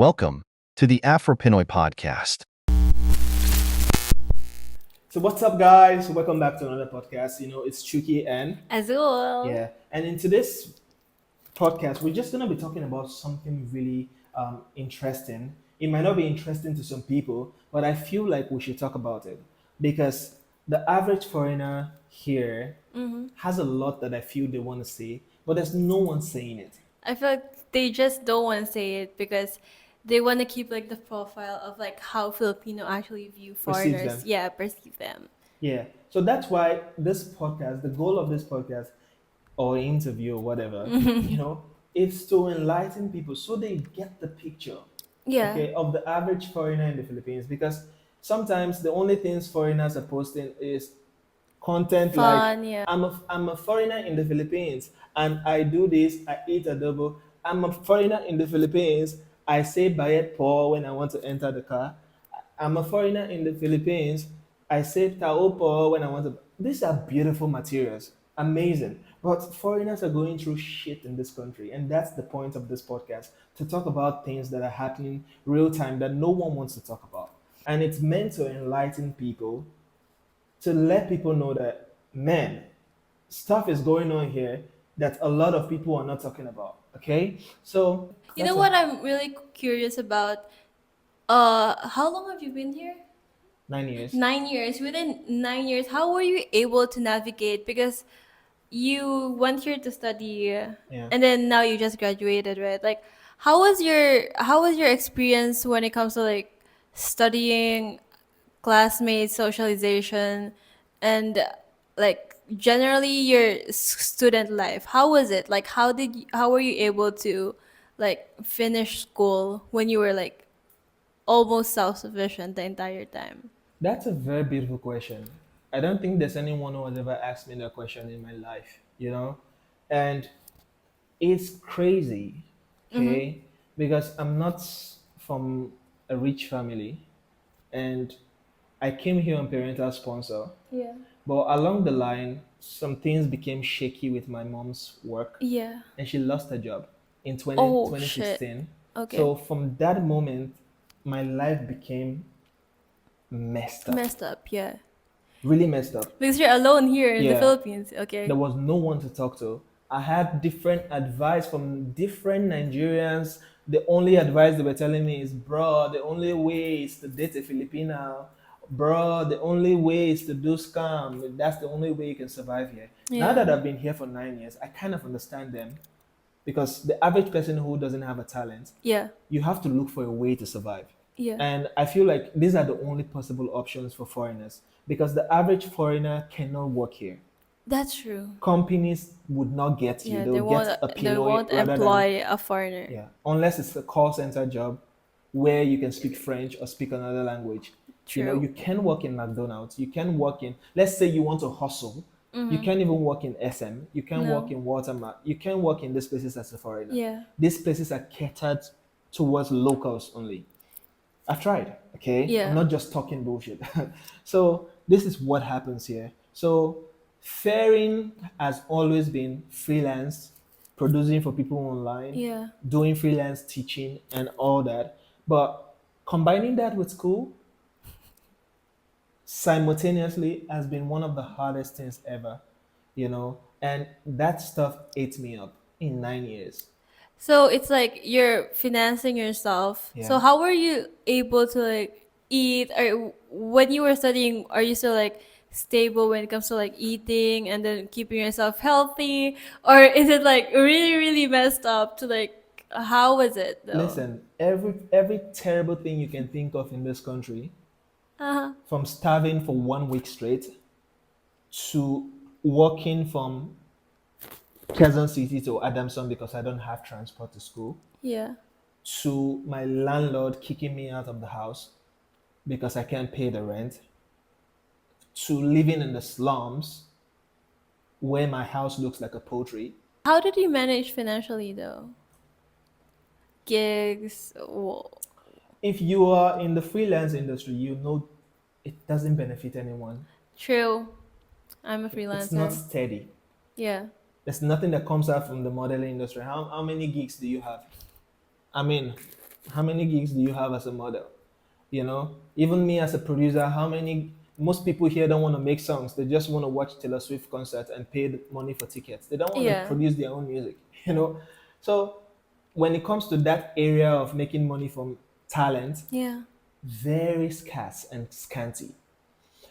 Welcome to the Afro Pinoy podcast. So what's up, guys? Welcome back to another podcast. It's Chvkey and Azul. yeah. And in today's podcast, we're just gonna be talking about something really interesting. It might not be interesting to some people, but I feel like we should talk about it because the average foreigner here has a lot that I feel they want to say, but there's no one saying it. I feel like they just don't want to say it because they want to keep like the profile of like how Filipino actually view Perceives foreigners. them. Yeah, perceive them. Yeah. So that's why this podcast, the goal of this podcast or interview or whatever, is to enlighten people so they get the picture, Yeah. okay, of the average foreigner in the Philippines. Because sometimes the only things foreigners are posting is content like Fun, yeah. I'm a foreigner in the Philippines and I do this, I eat adobo. I'm a foreigner in the Philippines. I say bayet po when I want to enter the car. I'm a foreigner in the Philippines. I say tao po when I want to. These are beautiful materials, amazing. But foreigners are going through shit in this country, and that's the point of this podcast to talk about things that are happening real time that no one wants to talk about. And it's meant to enlighten people, to let people know that, man, stuff is going on here that a lot of people are not talking about. Okay, so You know that's what a I'm really curious about? How long have you been here? 9 years. 9 years. Within 9 years, how were you able to navigate? Because you went here to study, Yeah. and then now you just graduated, right? Like, how was your experience when it comes to like studying, classmates, socialization, and like generally your student life? How was it? Like, how were you able to like finish school when you were like almost self-sufficient the entire time? That's a very beautiful question. I don't think there's anyone who has ever asked me that question in my life. And it's crazy, okay? Because I'm not from a rich family and I came here on parental sponsor. Yeah. But along the line, some things became shaky with my mom's work Yeah. and she lost her job in Oh twenty shit. sixteen. Okay. So from that moment, my life became messed up, Messed up, yeah. really messed up. Because you're alone here in the Yeah, Philippines, there okay? was no one to talk to. I had different advice from different Nigerians. The only advice they were telling me is, bro, the only way is to date a Filipino. Bro, the only way is to do scam. That's the only way you can survive here. Now Yeah. that I've been here for 9 years, I kind of understand them because the average person who doesn't have a talent, Yeah. you have to look for a way to survive. Yeah. And I feel like these are the only possible options for foreigners because the average foreigner cannot work here. That's true. Companies would not get you. Yeah, They will get a they Pinoy won't rather than, employ a foreigner. yeah, unless it's a call center job where you can speak French or speak another language. True. You can work in McDonald's. You can work in, let's say you want to hustle. You can't even work in SM. You can work No. in Watermark. You can work in these places as a foreigner. Yeah. These places are catered towards locals only. I've tried, okay? I'm Yeah. not just talking bullshit. So this is what happens here. So faring has always been freelance, producing for people online, Yeah. doing freelance teaching and all that. But combining that with school simultaneously has been one of the hardest things ever. And that stuff ate me up in 9 years. So it's like you're financing yourself. Yeah. So how were you able to like eat, or when you were studying, are you still like stable when it comes to like eating and then keeping yourself healthy? Or is it like really, really messed up to like how was it though? Listen, every terrible thing you can think of in this country, Uh-huh. from starving for 1 week straight to walking from Quezon City to Adamson because I don't have transport to school, Yeah. to my landlord kicking me out of the house because I can't pay the rent, to living in the slums where my house looks like a poultry. How did you manage financially though? Gigs. If you are in the freelance industry, you know it doesn't benefit anyone. True. I'm a It's not freelancer. steady. Yeah. There's nothing that comes out from the modeling industry. How many gigs do you have? I mean, How many gigs do you have as a model? You know, even me as a producer, how many? Most people here don't want to make songs. They just want to watch Taylor Swift concert and pay the money for tickets. They don't want to Yeah. produce their own music. You know, so when it comes to that area of making money from talent, Yeah. very scarce and scanty.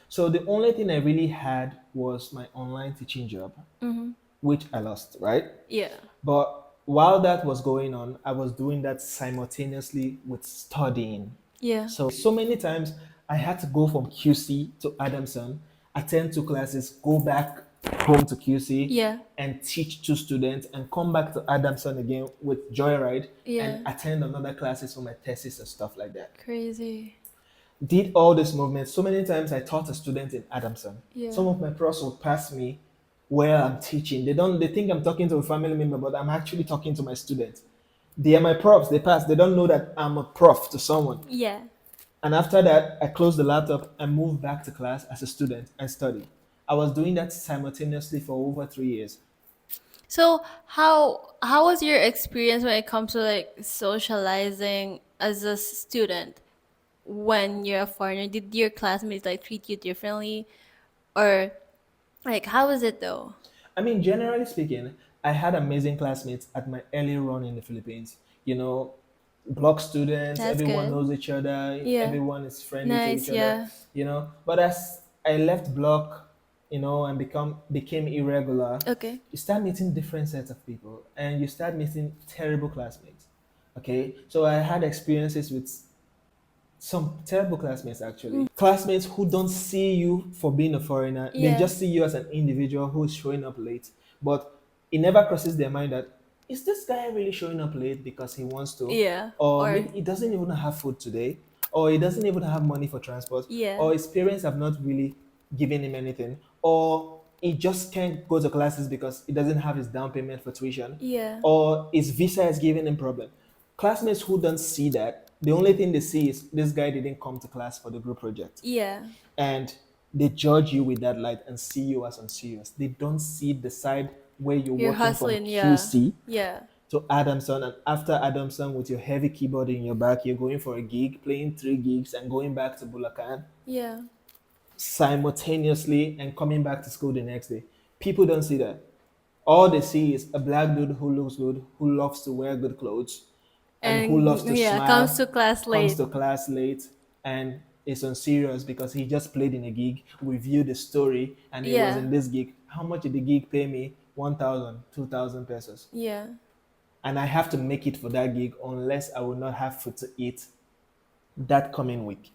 So the only thing I really had was my online teaching job, Mm-hmm. which I lost, right? Yeah. But while that was going on, I was doing that simultaneously with studying. Yeah. So many times I had to go from QC to Adamson, attend two classes, go back home to QC, Yeah. and teach two students, and come back to Adamson again with Joyride and Yeah. attend another classes for my thesis and stuff like that. Crazy. Did all these movements. So many times I taught a student in Adamson. Yeah. Some of my profs would pass me where I'm teaching. They think I'm talking to a family member, but I'm actually talking to my students. They are my profs, they pass. They don't know that I'm a prof to someone. Yeah. And after that, I closed the laptop and moved back to class as a student and study. I was doing that simultaneously for over 3 years. So how was your experience when it comes to like socializing as a student when you're a foreigner? Did your classmates like treat you differently, or like how was it though? I mean, generally speaking, I had amazing classmates at my early run in the Philippines. You know, block students, That's everyone good. knows each other, Yeah. everyone is friendly to Nice. each other, Yeah. But as I left block, and became irregular, Okay. you start meeting different sets of people and you start meeting terrible classmates. Okay. So I had experiences with some terrible classmates actually. Classmates who don't see you for being a foreigner, they Yeah. just see you as an individual who is showing up late. But it never crosses their mind that is this guy really showing up late because he wants to? Yeah. Or Or maybe he doesn't even have food today, or he doesn't even have money for transport, yeah. or his parents have not really given him anything, or he just can't go to classes because he doesn't have his down payment for tuition, Yeah. or his visa is giving him problem. Classmates who don't see that, the only thing they see is this guy didn't come to class for the group project. Yeah. And they judge you with that light and see you as unserious. They don't see the side where you're You're working from hustling. Yeah. QC Yeah. to Adamson, and after Adamson with your heavy keyboard in your back, you're going for a gig, playing 3 gigs, and going back to Bulacan Yeah. simultaneously and coming back to school the next day. People don't see that. All they see is a black dude who looks good, who loves to wear good clothes, and who loves And to yeah, comes smile, to class comes late. to class late, and is unserious because he just played in a gig, reviewed the story, and he was Yeah. in this gig. How much did the gig pay me? 1,000, 2,000 pesos. Yeah. And I have to make it for that gig unless I will not have food to eat that coming week.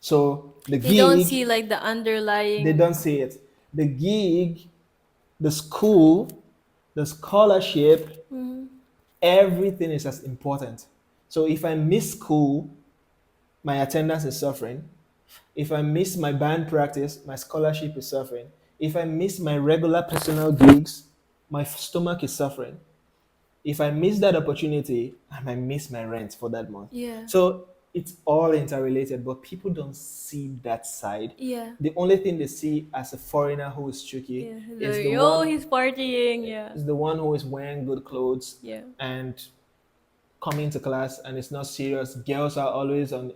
So the They don't gig, see like the they underlying. don't see it. The gig, the school, the scholarship, everything is as important. So if I miss school, my attendance is suffering. If I miss my band practice, my scholarship is suffering. If I miss my regular personal gigs, my stomach is suffering. If I miss that opportunity, I might miss my rent for that month. Yeah. So it's all interrelated, but people don't see that side. Yeah. The only thing they see as a foreigner who is tricky Yeah. is the Like, oh, one he's partying. Yeah. is the one who is wearing good clothes Yeah. and coming to class and it's not serious. Girls are always on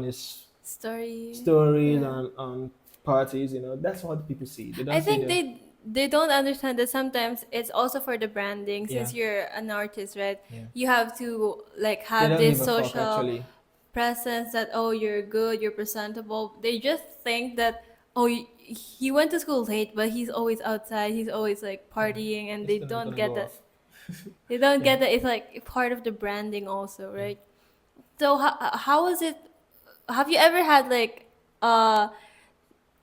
his Story. stories Yeah. on parties. That's what people see. They I don't see think the they don't understand that sometimes it's also for the branding. yeah, Since you're an artist, right? yeah. You have to like They have don't give this a fuck social actually. presence that, oh, you're good, you're presentable. They just think that, oh, he went to school late, but he's always outside, he's always like partying, and It's they gonna, don't gonna get go that. off. They don't Yeah, get that it's like part of the branding also, yeah. right? So how was it? Have you ever had uh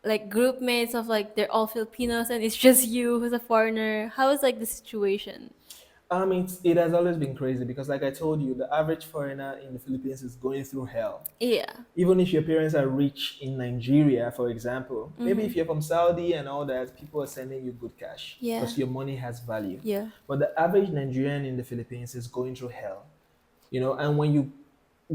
like group mates of like they're all Filipinos and it's just you who's a foreigner? How is like the situation? It has always been crazy because, like I told you, the average foreigner in the Philippines is going through hell. Yeah. Even if your parents are rich in Nigeria, for example, maybe Mm-hmm. if you're from Saudi and all that, people are sending you good cash Yeah. because your money has value. Yeah. But the average Nigerian in the Philippines is going through hell. And when you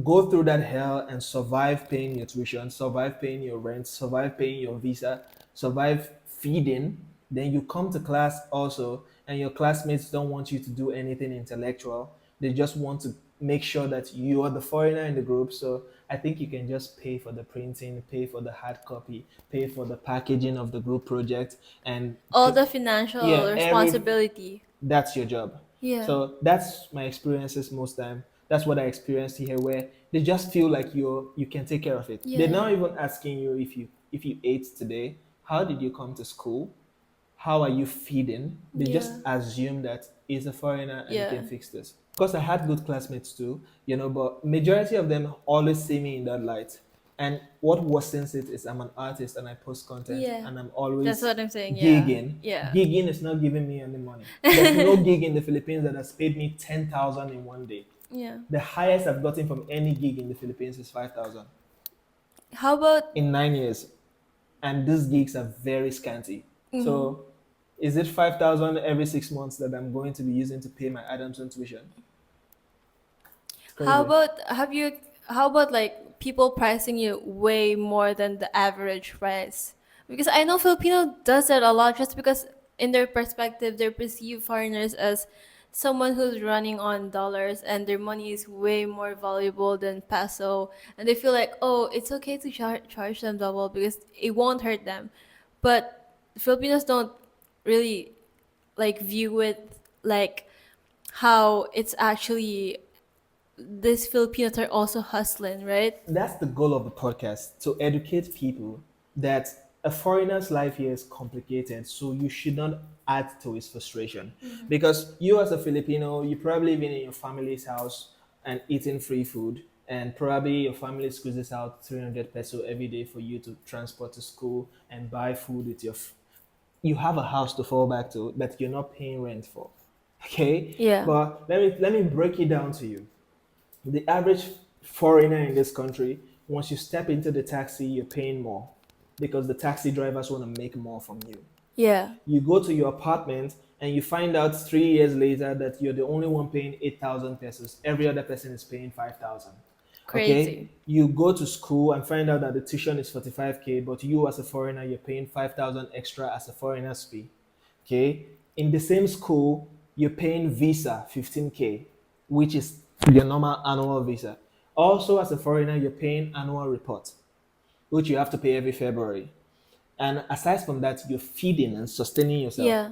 go through that hell and survive paying your tuition, survive paying your rent, survive paying your visa, survive feeding, then you come to class also, and your classmates don't want you to do anything intellectual. They just want to make sure that you are the foreigner in the group. So I think you can just pay for the printing, pay for the hard copy, pay for the packaging of the group project, and All the financial yeah, responsibility. that's your job. Yeah. So that's my experiences most time. That's what I experienced here, where they just feel like you can take care of it. They're Yeah. not even asking you if you ate today, how did you come to school, how are you feeding. They just Yeah. assume that he's a foreigner and he Yeah. can fix this. Of course, I had good classmates too, but majority of them always see me in that light. And what worsens it is I'm an artist and I post content Yeah. and I'm That's always what I'm saying. Yeah. gigging. Yeah. Gigging is not giving me any money. There's no gig in the Philippines that has paid me 10,000 in one day. Yeah. The highest I've gotten from any gig in the Philippines is 5,000 How about in 9 years, and these gigs are very scanty. So, is it 5,000 every 6 months that I'm going to be using to pay my Adamson tuition? It's how crazy. about have you how about like people pricing you way more than the average price? Because I know Filipino does that a lot just because in their perspective they perceive foreigners as someone who's running on dollars and their money is way more valuable than peso, and they feel like, oh, it's okay to charge them double because it won't hurt them. But Filipinos don't really like view it like how it's actually these Filipinos are also hustling, right? That's the goal of the podcast, to educate people that a foreigner's life here is complicated, so you should not add to his frustration. Because you, as a Filipino, you probably been in your family's house and eating free food, and probably your family squeezes out 300 peso every day for you to transport to school and buy food with you have a house to fall back to that you're not paying rent for. Okay? Yeah. But let me break it down to you. The average foreigner in this country, once you step into the taxi, you're paying more because the taxi drivers want to make more from you. Yeah. You go to your apartment and you find out 3 years later that you're the only one paying 8,000 pesos. Every other person is paying 5,000. Okay? Crazy. You go to school and find out that the tuition is 45K, but you as a foreigner, you're paying 5,000 extra as a foreigner's fee. Okay? In the same school, you're paying visa 15K, which is your normal annual visa. Also, as a foreigner, you're paying annual report, which you have to pay every February. And aside from that, you're feeding and sustaining yourself. Yeah.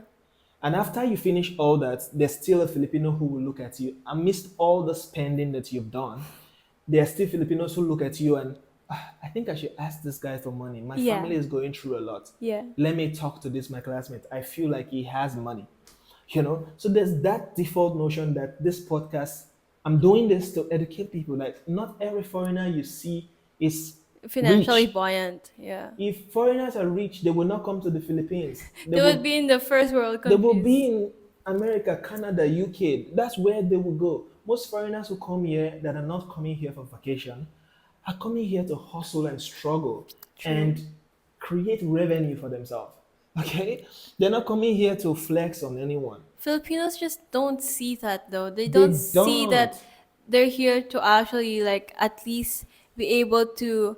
And after you finish all that, there's still a Filipino who will look at you amidst all the spending that you've done. There are still Filipinos who look at you and, I think I should ask this guy for money. My Yeah. family is going through a lot. Yeah. Let me talk to this my classmate. I feel like he has money. So there's that default notion that this podcast, I'm doing this to educate people. Like, not every foreigner you see is Financially rich. buoyant. Yeah. If foreigners are rich, they will not come to the Philippines. They would be in the first world They will countries. be in America, Canada, UK. That's where they will go. Most foreigners who come here that are not coming here for vacation are coming here to hustle and struggle True. and create revenue for themselves. Okay? They're not coming here to flex on anyone. Filipinos just don't see that though. They They don't see don't. that they're here to actually like at least be able to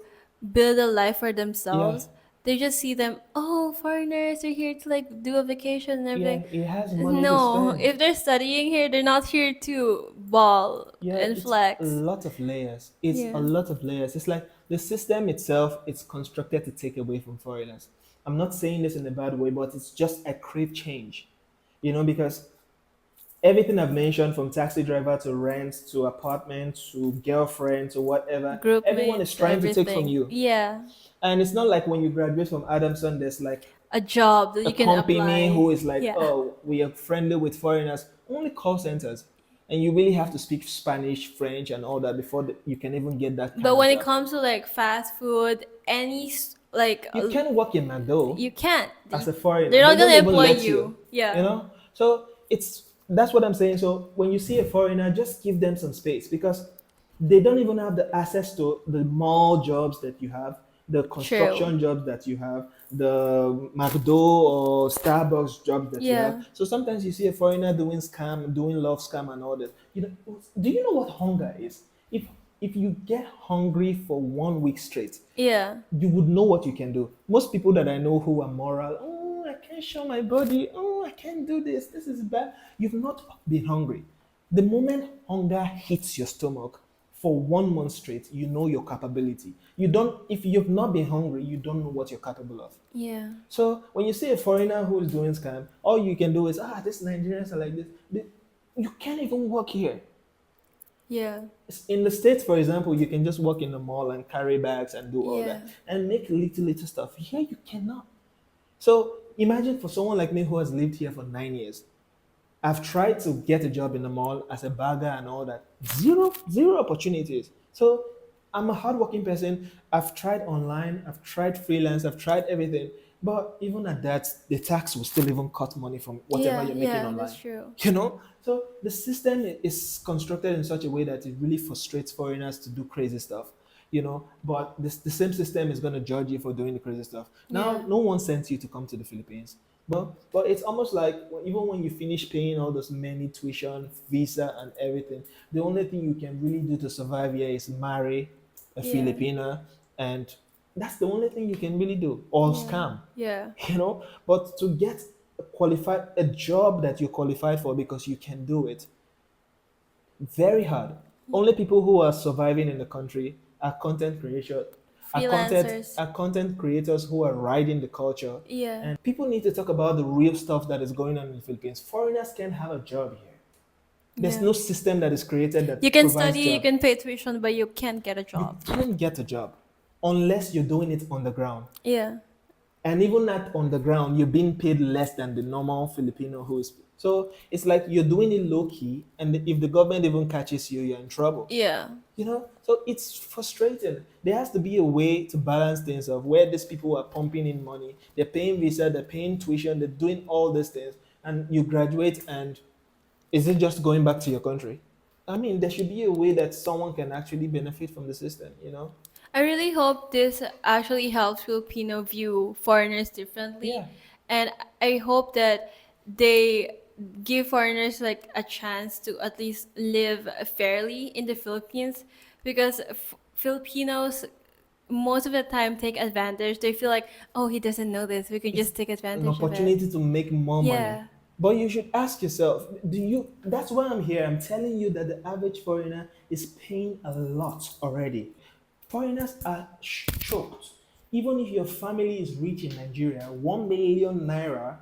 build a life for Yeah. themselves. They just see them, oh, foreigners are here to like do a vacation and Yeah, everything. it has money to No, spend. if they're studying here, they're not here to ball Yeah, and it's a flex. lot of layers. It's a Yeah. lot of layers. It's like the system itself is constructed to take away from foreigners. I'm not saying this in a bad way, but it's just a crave change. Because everything I've mentioned, from taxi driver to rent to apartment to girlfriend to whatever, Group everyone is mates, trying to take from everything. you. Yeah. And it's not like when you graduate from Adamson, there's like A job that a you can company who apply. is like, Yeah. oh, we are friendly with foreigners, only call centers. And you really have to speak Spanish, French, and all that before you can even get that kind But of when it job. comes to like fast food, like You can work in McDo you can't. as a foreigner. They're They not don't gonna even employ let you. Yeah. So that's what I'm saying. So when you see a foreigner, just give them some space, because they don't even have the access to the mall jobs that you have, the True. construction jobs that you have, the McDo or Starbucks jobs that you have. Yeah. So sometimes you see a foreigner doing scam, doing love scam and all that. Do you know what hunger is? If you get hungry for 1 week straight, Yeah. you would know what you can do. Most people that I know who are moral, oh, I can't show my body, oh, I can't do this, this is bad. You've not been hungry. The moment hunger hits your stomach for 1 month straight, you know your capability. You don't, if you've not been hungry, you don't know what you're capable of. Yeah. So when you see a foreigner who is doing scam, all you can do is, these Nigerians are like this. You can't even work here. Yeah. In the States, for example, you can just walk in the mall and carry bags and do all Yeah. that and make little stuff. Here you cannot. So imagine for someone like me who has lived here for 9 years, I've tried to get a job in the mall as a bagger and all that. Zero opportunities. So I'm a hardworking person. I've tried online, I've tried freelance, I've tried everything. But even at that, the tax will still even cut money from whatever Yeah. you're making Yeah. That's online. true. So the system is constructed in such a way that it really frustrates foreigners to do crazy stuff. But the same system is going to judge you for doing the crazy stuff. Now, Yeah. no one sent you to come to the Philippines, but it's almost like even when you finish paying all those many tuition, visa, and everything, the only thing you can really do to survive here is marry a Yeah. Filipina, and that's the only thing you can really do, or Yeah. scam. Yeah. But to get a job that you're qualified for because you can do it, very hard. Only people who are surviving in the country are content creators, Freelancers. are content creators who are riding the culture. Yeah. And people need to talk about the real stuff that is going on in the Philippines. Foreigners can't have a job here. There's Yeah. no system that is created You that can provides study, you job. can pay tuition, but you can't get a You job. can't get a job unless you're doing it on the ground. Yeah. And even at on the ground, you're being paid less than the normal Filipino who is. So it's like you're doing it low key, and if the government even catches you, you're in trouble. Yeah. So it's frustrating. There has to be a way to balance things of where these people are pumping in money, they're paying visa, they're paying tuition, they're doing all these things, and you graduate, and is it just going back to your country? I mean, there should be a way that someone can actually benefit from the system. I really hope this actually helps Filipino view foreigners differently. Yeah. And I hope that they give foreigners like a chance to at least live fairly in the Philippines, because Filipinos most of the time take advantage. They feel like, oh, he doesn't know this. We can It's just take an advantage of it. opportunity to make more money. Yeah. But you should ask yourself, that's why I'm here. I'm telling you that the average foreigner is paying a lot already. Foreigners are choked. Even if your family is rich in Nigeria, 1 million naira,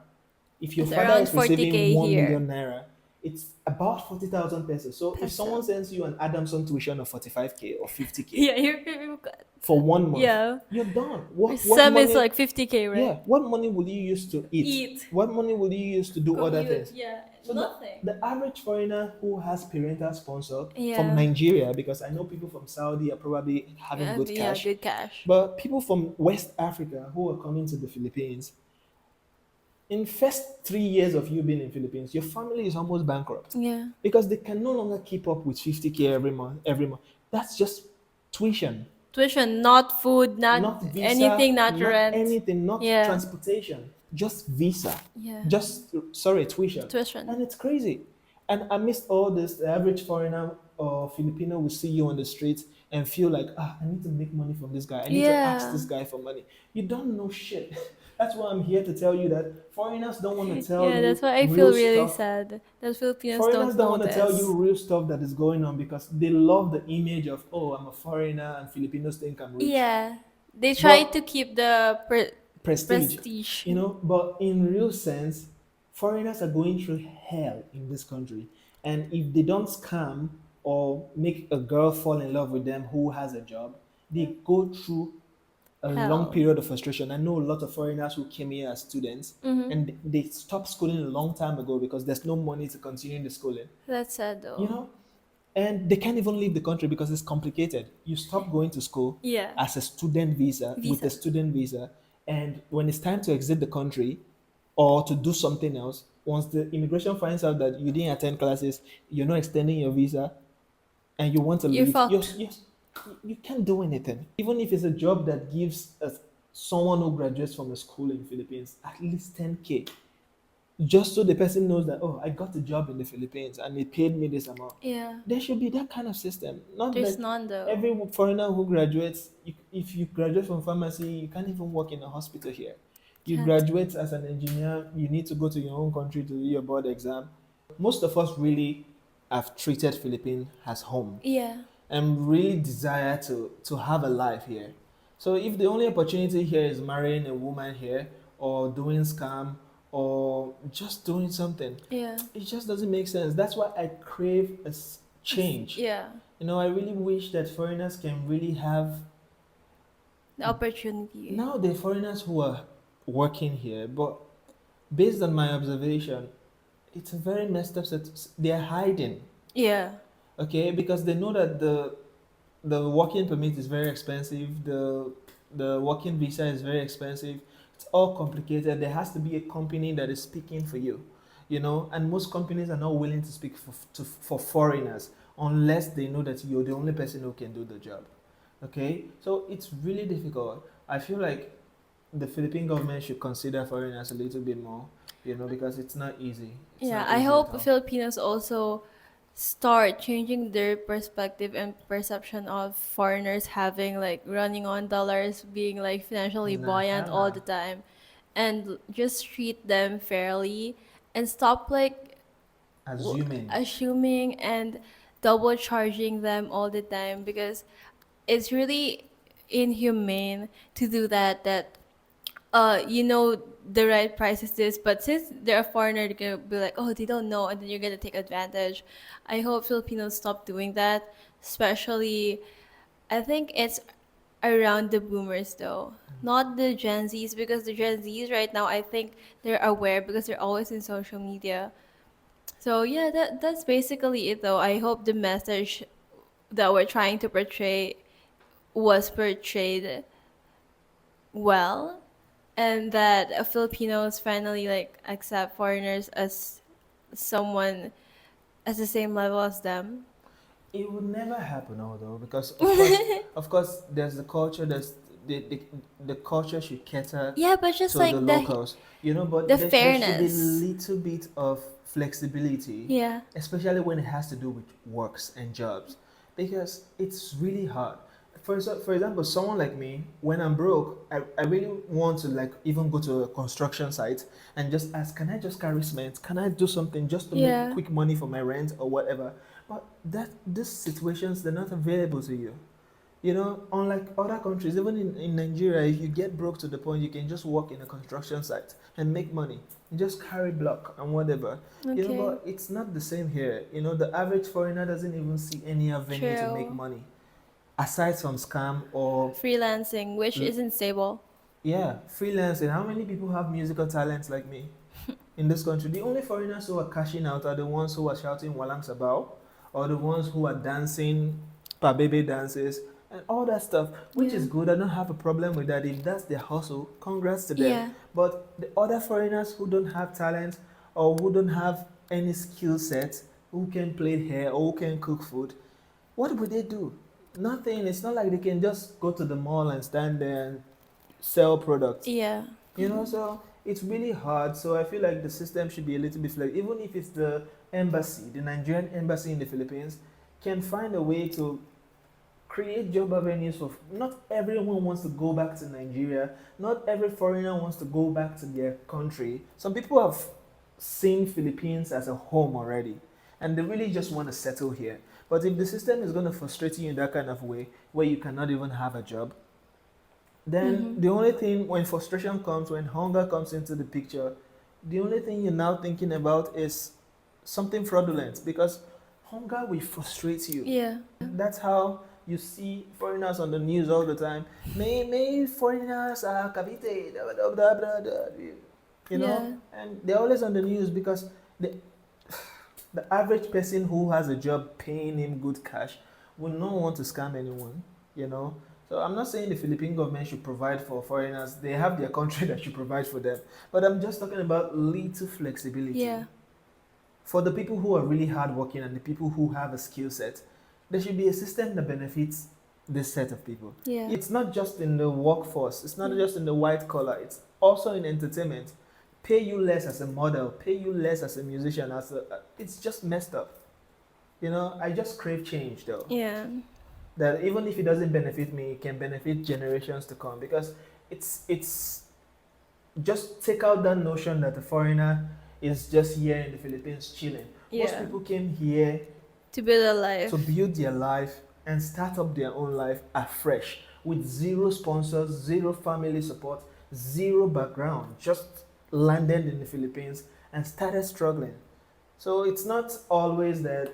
if your It's father around is receiving 40K 1 here. million naira, it's about 40,000 pesos. So if Peso. someone sends you an Adamson tuition of 45K or 50K Yeah, for 1 month, yeah. you're done. What Some is money? like 50K, right? Yeah, what money will you use to eat? Eat. What money will you use to do other Commute, things? yeah, So nothing. the average foreigner who has parental sponsor Yeah. from Nigeria, because I know people from Saudi are probably having good Yeah, cash, good cash. but people from West Africa who are coming to the Philippines, in first 3 years of you being in Philippines, your family is almost bankrupt Yeah. because they can no longer keep up with 50K every month. Every month, that's just tuition, Tuition, not food, not not visa, anything, not not rent. anything, not Yeah. transportation, just visa, Yeah. just sorry, tuition. Tuition. And it's crazy. And amidst all this, the average foreigner or Filipino will see you on the street and feel like, I need to make money from this guy. I need to ask Yeah. this guy for money. You don't know shit. That's why I'm here to tell you that foreigners don't want to tell Yeah, you that's why I real feel really stuff. sad that Filipinos Foreigners don't don't know want to tell this. you real stuff that is going on because they love the image of, I'm a foreigner and Filipinos think I'm rich. Yeah. They try But to keep the prestige, prestige. but in real sense, foreigners are going through hell in this country. And if they don't scam or make a girl fall in love with them who has a job, they go through a long Hell. period of frustration. I know a lot of foreigners who came here as students and they stopped schooling a long time ago because there's no money to continue the schooling. That's sad though. you know and they can't even leave the country because it's complicated. You stop going to school Yeah. as a student visa with Visa. a student visa, and when it's time to exit the country or to do something else, once the immigration finds out that you didn't attend classes, you're not extending your visa, and you want to You're leave, fucked. you can't do anything. Even if it's a job that gives someone who graduates from a school in Philippines at least 10K, just so the person knows that, I got a job in the Philippines and they paid me this amount. Yeah. There should be that kind of system. Not There's that none though. every foreigner who graduates, if you graduate from pharmacy, you can't even work in a hospital here. You Can't. graduate as an engineer, you need to go to your own country to do your board exam. Most of us really I've treated Philippines as home Yeah. and really desire to have a life here. So if the only opportunity here is marrying a woman here or doing scam or just doing something, Yeah. it just doesn't make sense. That's why I crave a change. Yeah. You know, I really wish that foreigners can really have. The opportunity. Now the foreigners who are working here, but based on my observation, it's a very messed up set. They're hiding, Yeah. okay, because they know that the working permit is very expensive. The working visa is very expensive. It's all complicated. There has to be a company that is speaking for you, you know. And most companies are not willing to speak for foreigners unless they know that you're the only person who can do the job. Okay, so it's really difficult. I feel like the Philippine government should consider foreigners a little bit more, you know, because it's not easy. It's Yeah, not I easy at hope all. Filipinos also start changing their perspective and perception of foreigners having like running on dollars, being like financially buoyant all Nah, the time, and just treat them fairly and stop like assuming. assuming and double charging them all the time, because it's really inhumane to do that. That you know the right price is this, but since they're a foreigner, they're gonna be like, oh, they don't know, and then you're gonna take advantage. I hope Filipinos stop doing that, especially I think it's around the boomers though, not the Gen Zs, because the Gen Zs right now, I think they're aware because they're always in social media. So yeah, that's basically it though. I hope the message that we're trying to portray was portrayed well, and that Filipinos finally like accept foreigners as someone as the same level as them. It would never happen, although, because of course, there's the culture. There's the culture should cater Yeah, but just to the like locals, you know. the But there should be a fairness. little bit of flexibility, Yeah. especially when it has to do with works and jobs, because it's really hard. For example, someone like me, when I'm broke, I really want to like even go to a construction site and just ask, can I just carry cement? Can I do something just to make Yeah. quick money for my rent or whatever? But that these situations, they're not available to you. You know, unlike other countries, even in Nigeria, if you get broke to the point you can just work in a construction site and make money, you just carry block and whatever. You know, Okay. but it's not the same here. You know, the average foreigner doesn't even see any avenue to make True. money aside from scam or Freelancing, which isn't stable. yeah, freelancing. How many people have musical talents like me in this country? The only foreigners who are cashing out are the ones who are shouting Walang Sabao or the ones who are dancing baby dances and all that stuff, which Yeah. is good. I don't have a problem with that. If that's their hustle, congrats to them. Yeah. But the other foreigners who don't have talent or who don't have any skill set, who can play hair or who can cook food, what would they do? Nothing. It's not like they can just go to the mall and stand there and sell products. Yeah. You know, so it's really hard. So I feel like the system should be a little bit flexible. Even if it's the embassy, the Nigerian embassy in the Philippines, can find a way to create job avenues for. Not everyone wants to go back to Nigeria. Not every foreigner wants to go back to their country. Some people have seen Philippines as a home already, and they really just want to settle here. But if the system is going to frustrate you in that kind of way, where you cannot even have a job, then Mm-hmm. the only thing when frustration comes, when hunger comes into the picture, the only thing you're now thinking about is something fraudulent because hunger will frustrate you. Yeah. That's how you see foreigners on the news all the time. May foreigners are Cavite, blah, blah, blah, blah, blah, you know, Yeah. and they're always on the news because the average person who has a job paying him good cash will not want to scam anyone, you know. So I'm not saying the Philippine government should provide for foreigners. They have their country that should provide for them. But I'm just talking about little flexibility. Yeah. For the people who are really hardworking and the people who have a skill set, there should be a system that benefits this set of people. Yeah. It's not just in the workforce, it's not Yeah. just in the white collar, it's also in entertainment. Pay you less as a model, pay you less as a musician, it's just messed up. You know, I just crave change though. Yeah. That even if it doesn't benefit me, it can benefit generations to come because it's just take out that notion that the foreigner is just here in the Philippines chilling. Most Yeah. people came here To build a to life. build their life and start up their own life afresh with zero sponsors, zero family support, zero background, just landed in the Philippines and started struggling. So it's not always that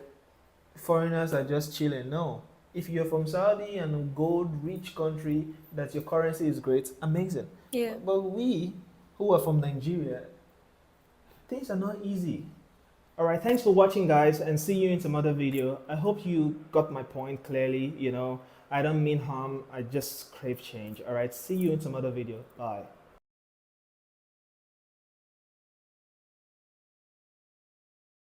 foreigners are just chilling. No. If you're from Saudi and a gold rich country that your currency is great, amazing. Yeah. But we who are from Nigeria, things are not easy. All right, thanks for watching, guys, and see you in some other video. I hope you got my point clearly. I don't mean harm, I just crave change. All right, see you in some other video. Bye.